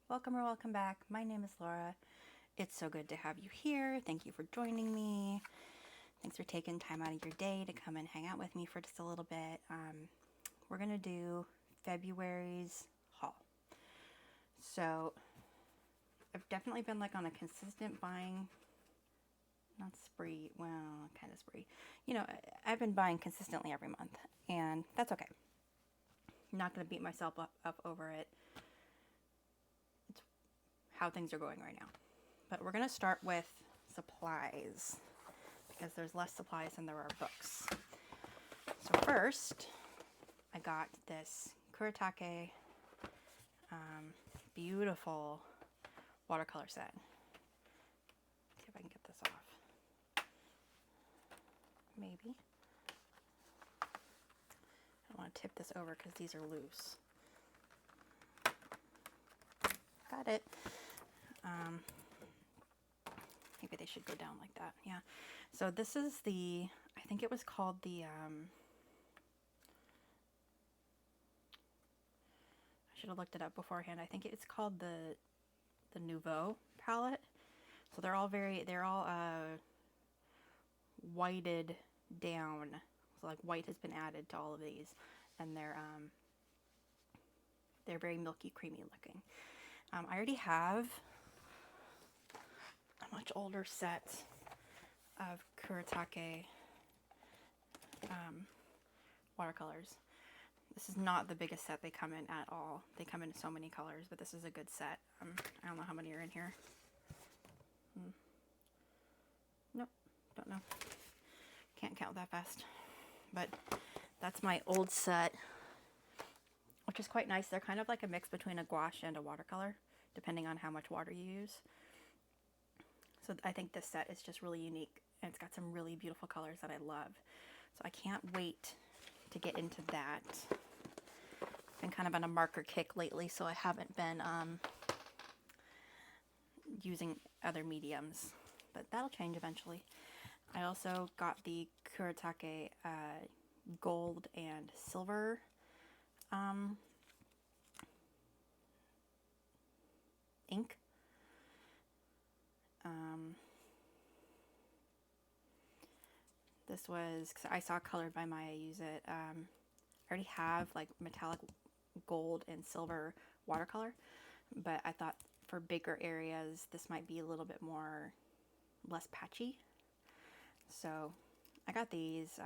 Welcome or welcome back. My name is Laura. It's so good to have you here. Thank you for joining me. Thanks for taking time out of your day to come and hang out with me for just a little bit. We're going to do February's haul. So I've definitely been like on a consistent buying, not spree, well, kind of spree. You know, I've been buying consistently every month, and that's okay. I'm not going to beat myself up over it. It's how things are going right now. But we're going to start with supplies because there's less supplies than there are books. So first, I got this Kuretake beautiful watercolor set. Let's see if I can get this off. Maybe. I want to tip this over because these are loose. Got it. Maybe they should go down like that. Yeah. So this is the, I think it was called the, I should have looked it up beforehand. I think it's called the Nouveau palette. So they're all whited down. So like white has been added to all of these, and they're very milky, creamy looking. I already have a much older set of Kuretake watercolors. This is not the biggest set they come in at all. They come in so many colors, but this is a good set. I don't know how many are in here. Nope, don't know. Can't count that fast. But that's my old set, which is quite nice. They're kind of like a mix between a gouache and a watercolor, depending on how much water you use. So I think this set is just really unique, and it's got some really beautiful colors that I love. So I can't wait to get into that. Been kind of on a marker kick lately, so I haven't been using other mediums, but that'll change eventually. I also got the Kuretake gold and silver ink. This was, cause I saw Colored by Maya use it. I already have like metallic gold and silver watercolor, but I thought for bigger areas this might be a little bit less patchy. So I got these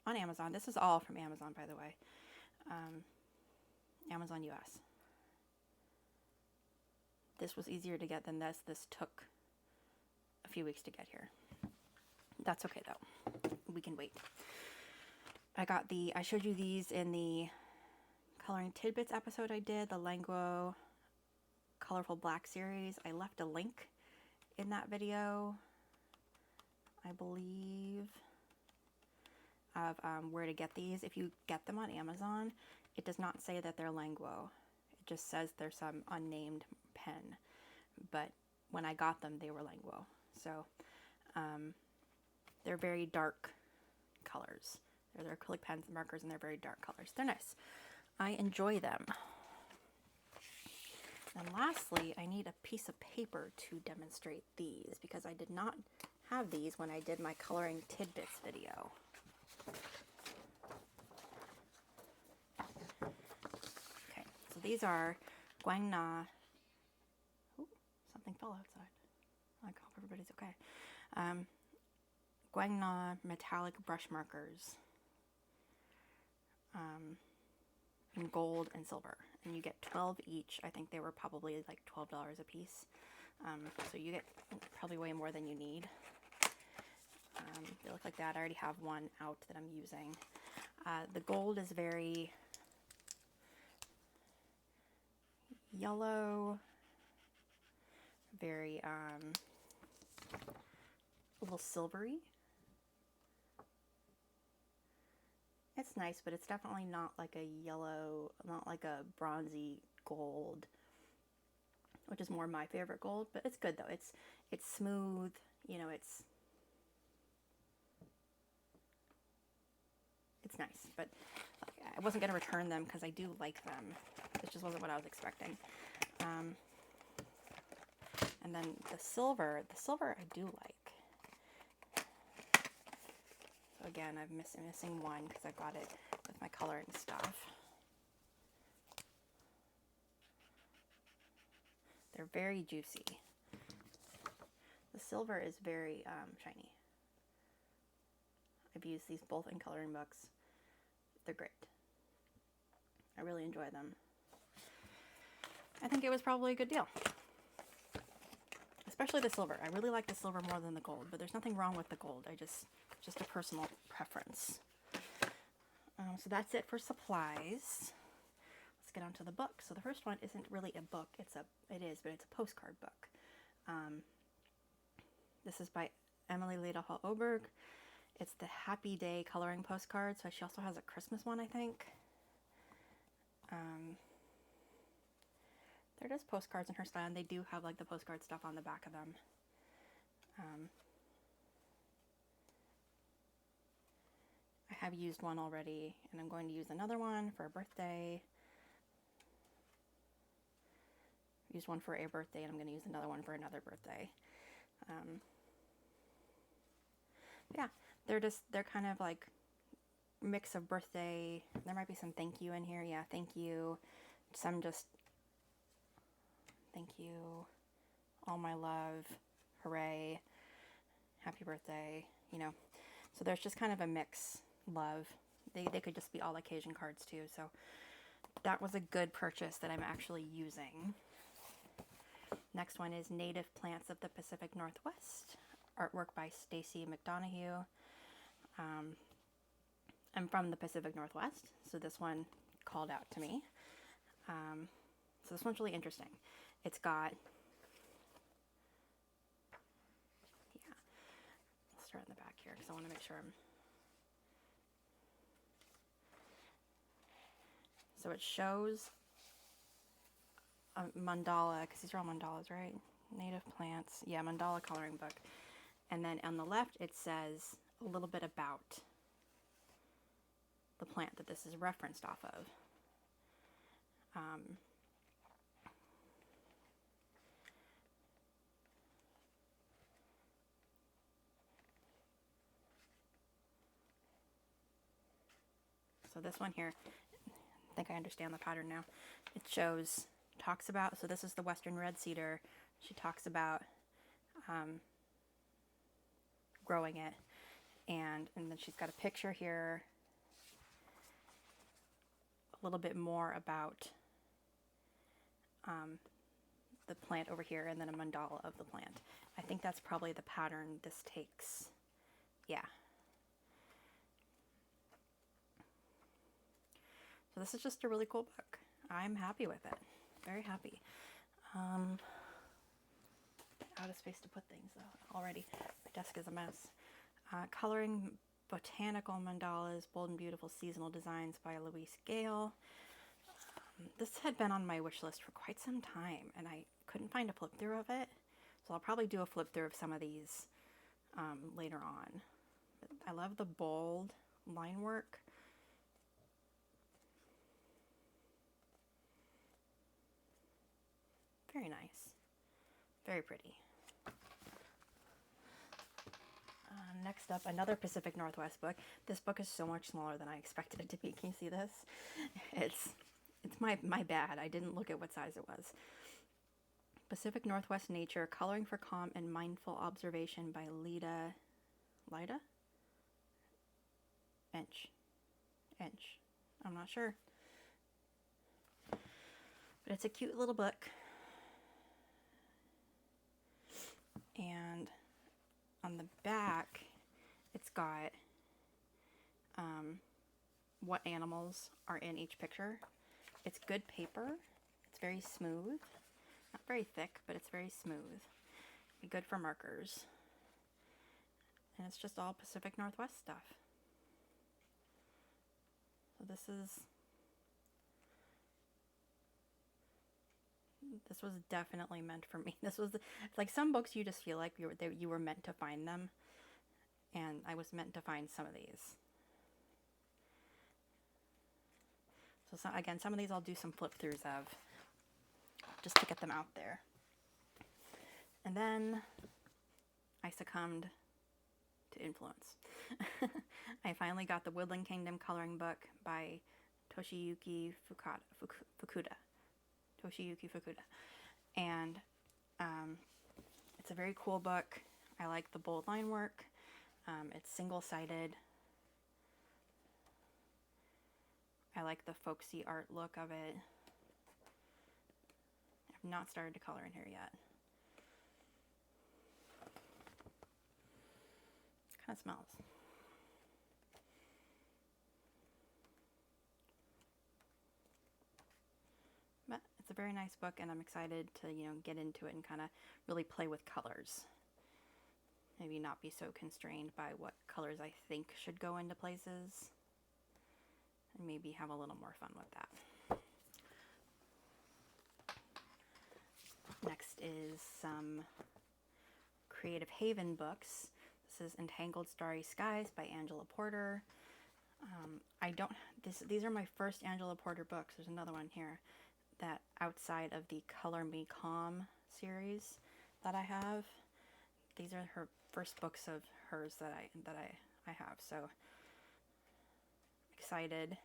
on Amazon. This is all from Amazon, by the way. Amazon US. This was easier to get than this. This took a few weeks to get here. That's okay though. We can wait. I showed you these in the Coloring Tidbits episode I did, the Laguo Colorful Black series. I left a link in that video, I believe, of where to get these. If you get them on Amazon, it does not say that they're Laguo. It just says they're some unnamed pen. But when I got them, they were Laguo. So they're very dark colors. They're acrylic pens and markers, and they're very dark colors. They're nice. I enjoy them. And lastly, I need a piece of paper to demonstrate these because I did not have these when I did my Coloring Tidbits video. Okay, so these are Guangna. Ooh, something fell outside. I hope everybody's okay. Guangna metallic brush markers in gold and silver, and you get 12 each. I think they were probably like $12 a piece, so you get probably way more than you need. They look like that. I already have one out that I'm using. The gold is very yellow, very a little silvery. It's nice, but it's definitely not like a yellow, not like a bronzy gold, which is more my favorite gold, but it's good though. It's smooth, you know, it's nice, but I wasn't going to return them because I do like them. This just wasn't what I was expecting. And then the silver I do like. So again, I'm missing one because I got it with my coloring stuff. They're very juicy. The silver is very shiny. I've used these both in coloring books. They're great. I really enjoy them. I think it was probably a good deal. Especially the silver. I really like the silver more than the gold, but there's nothing wrong with the gold. Just a personal preference. So that's it for supplies. Let's get on to the book. So the first one isn't really a book. It is, but it's a postcard book. This is by Emily Leda Hall Oberg. It's the Happy Day coloring postcard. So she also has a Christmas one, I think. They're just postcards in her style, and they do have like the postcard stuff on the back of them. I have used one already, and I'm going to use another one for a birthday. Used one for a birthday, and I'm going to use another one for another birthday. Yeah, they're kind of like mix of birthday. There might be some thank you in here. Yeah, thank you. Some just thank you, all my love, hooray, happy birthday, you know. So there's just kind of a mix, love. They could just be all occasion cards too. So that was a good purchase that I'm actually using. Next one is Native Plants of the Pacific Northwest, artwork by Stacy McDonough. I'm from the Pacific Northwest, so this one called out to me. So this one's really interesting. It's got, yeah, I'll start in the back here because I want to make sure so it shows a mandala, because these are all mandalas, right? Native plants, yeah, mandala coloring book. And then on the left, it says a little bit about the plant that this is referenced off of. So this one here, I think I understand the pattern now. It talks about, so this is the Western red cedar. She talks about growing it, and then she's got a picture here, a little bit more about the plant over here, and then a mandala of the plant. I think that's probably the pattern this takes. Yeah. So this is just a really cool book. I'm happy with it. Very happy. Out of space to put things though. Already, my desk is a mess. Coloring Botanical Mandalas, Bold and Beautiful Seasonal Designs by Louise Gale. This had been on my wish list for quite some time, and I couldn't find a flip through of it. So I'll probably do a flip through of some of these later on. But I love the bold line work. Very nice. Very pretty. Next up, another Pacific Northwest book. This book is so much smaller than I expected it to be. Can you see this? It's my bad. I didn't look at what size it was. Pacific Northwest Nature, Coloring for Calm and Mindful Observation by Lida Ench. I'm not sure. But it's a cute little book. And on the back, it's got what animals are in each picture. It's good paper. It's very smooth. Not very thick, but it's very smooth. Be good for markers. And it's just all Pacific Northwest stuff. So this was definitely meant for me. This was like some books you just feel like you were meant to find them, and I was meant to find some of these. So again, some of these I'll do some flip throughs of, just to get them out there. And then I succumbed to influence. I finally got the Woodland Kingdom coloring book by Toshiyuki Fukuda. Toshiyuki Fukuda. And it's a very cool book. I like the bold line work. It's single-sided. I like the folksy art look of it. I've not started to color in here yet. It kind of smells. But it's a very nice book, and I'm excited to, get into it and kind of really play with colors. Maybe not be so constrained by what colors I think should go into places. And maybe have a little more fun with that. Next is some Creative Haven books. This is Entangled Starry Skies by Angela Porter. These are my first Angela Porter books. There's another one here that outside of the Color Me Calm series that I have. These are her first books of hers that I have. So excited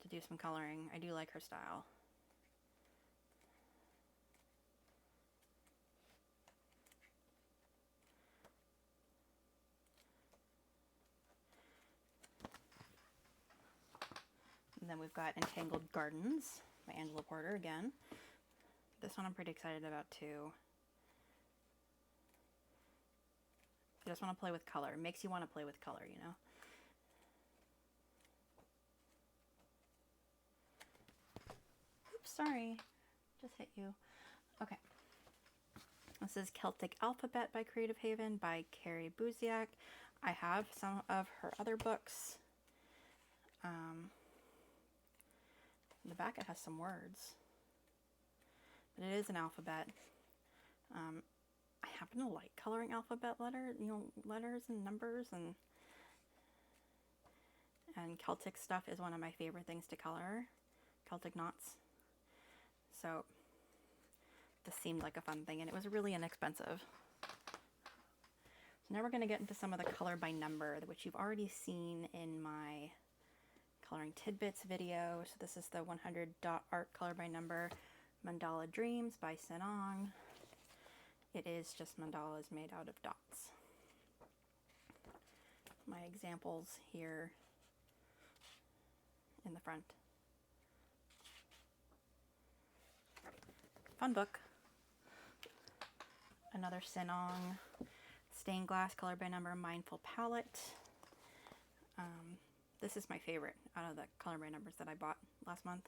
to do some coloring. I do like her style. And then we've got Entangled Gardens by Angela Porter again. This one I'm pretty excited about too. I just want to play with color. It makes you want to play with color, Oops, sorry. Just hit you. Okay. This is Celtic Alphabet by Creative Haven by Carrie Buziak. I have some of her other books. In the back it has some words. But it is an alphabet. I happen to like coloring alphabet letters and numbers, and Celtic stuff is one of my favorite things to color. Celtic knots. So this seemed like a fun thing, and it was really inexpensive. So now we're going to get into some of the color by number, which you've already seen in my Coloring Tidbits video. So this is the 100 dot art color by number Mandala Dreams by Senong. It is just mandalas made out of dots. My examples here in the front. Fun book. Another Senong stained glass color by number Mindful Palette. This is my favorite out of the color by numbers that I bought last month.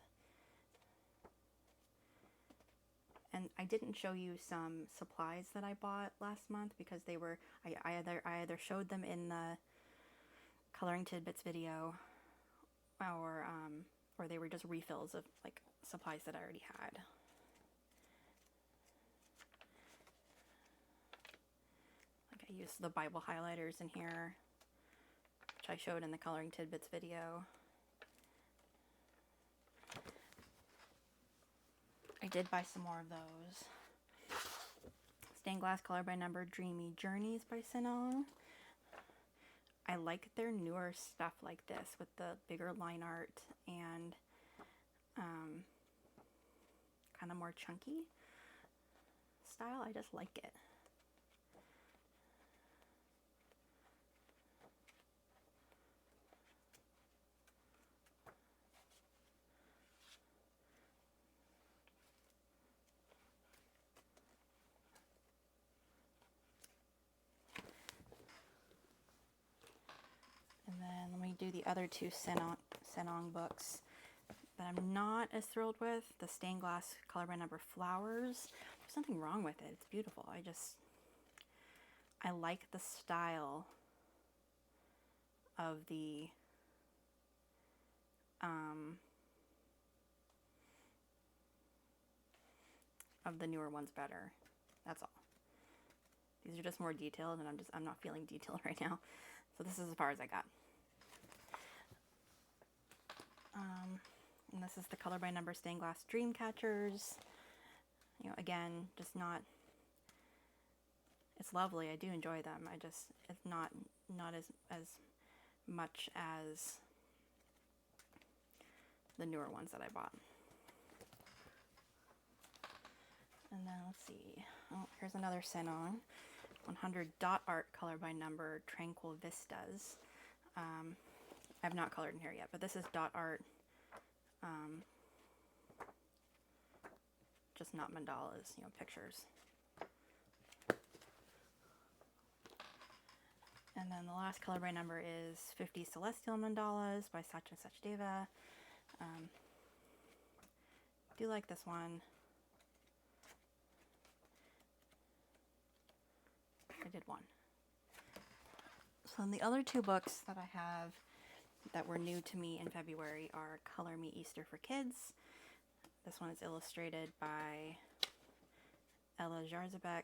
And I didn't show you some supplies that I bought last month because they were, I either showed them in the Coloring Tidbits video or they were just refills of like supplies that I already had. Like I used the Bible highlighters in here, which I showed in the Coloring Tidbits video. I did buy some more of those. Stained glass color by number Dreamy Journeys by Senong. I like their newer stuff like this with the bigger line art and kind of more chunky style. I just like it. And then let me do the other two Senong books that I'm not as thrilled with. The stained glass color by number Flowers. There's nothing wrong with it. It's beautiful. I like the style of the newer ones better. That's all. These are just more detailed, and I'm not feeling detailed right now. So this is as far as I got. And this is the color by number Stained Glass Dream Catchers. You know, again, just not, it's lovely. I do enjoy them. It's not as much as the newer ones that I bought. And then let's see. Oh, here's another Sanon 100 dot art color by number Tranquil Vistas. I've not colored in here yet, but this is dot art. Just not mandalas, you know, pictures. And then the last color by number is 50 Celestial Mandalas by Satya Sachdeva. Do like this one. I did one. So the other two books that I have that were new to me in February are Color Me Easter for Kids. This one is illustrated by Ella Jarzabek.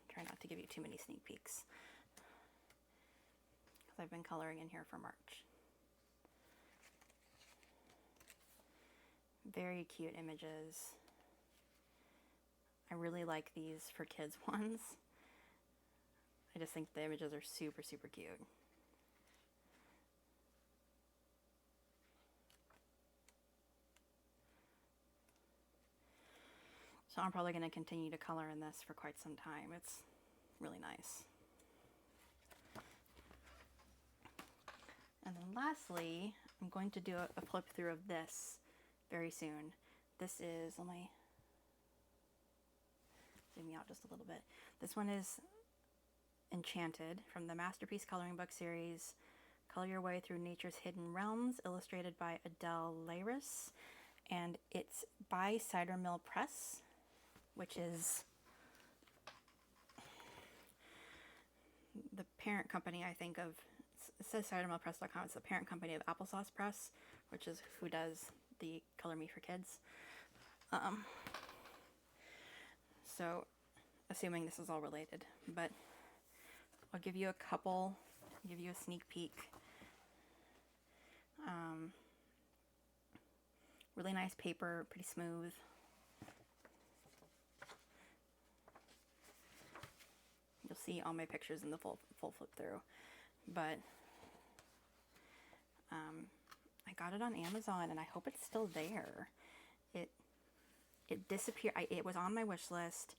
Try not to give you too many sneak peeks, because I've been coloring in here for March. Very cute images. I really like these for kids ones. I just think the images are super, super cute. So I'm probably going to continue to color in this for quite some time. It's really nice. And then lastly, I'm going to do a flip through of this very soon. This is, let me zoom me out just a little bit. This one is Enchanted from the Masterpiece Coloring Book series, Color Your Way Through Nature's Hidden Realms, illustrated by Adele Leiris. And it's by Cider Mill Press, which is the parent company, I think, of, it says cidermillpress.com. It's the parent company of Applesauce Press, which is who does the Color Me for Kids. So, assuming this is all related, but I'll give you a sneak peek. Really nice paper, pretty smooth. You'll see all my pictures in the full flip through, but I got it on Amazon and I hope it's still there. It disappeared. It was on my wish list,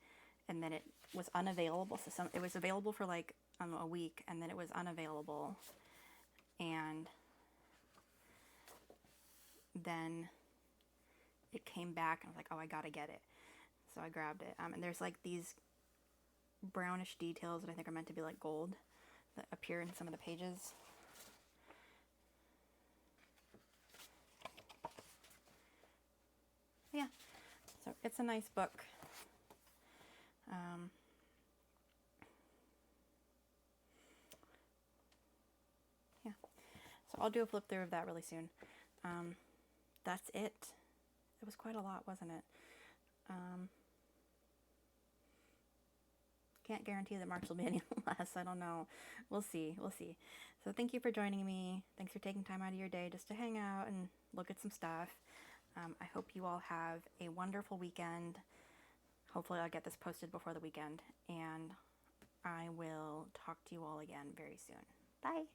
and then it was unavailable. So it was available for like a week, and then it was unavailable, and then it came back and I was like, oh, I gotta get it. So I grabbed it. And there's like these brownish details that I think are meant to be like gold that appear in some of the pages. Yeah, so it's a nice book. Yeah, so I'll do a flip through of that really soon. That's it. It was quite a lot, wasn't it? Can't guarantee that March will be any less. I don't know. We'll see. We'll see. So thank you for joining me. Thanks for taking time out of your day just to hang out and look at some stuff. I hope you all have a wonderful weekend. Hopefully I'll get this posted before the weekend, and I will talk to you all again very soon. Bye.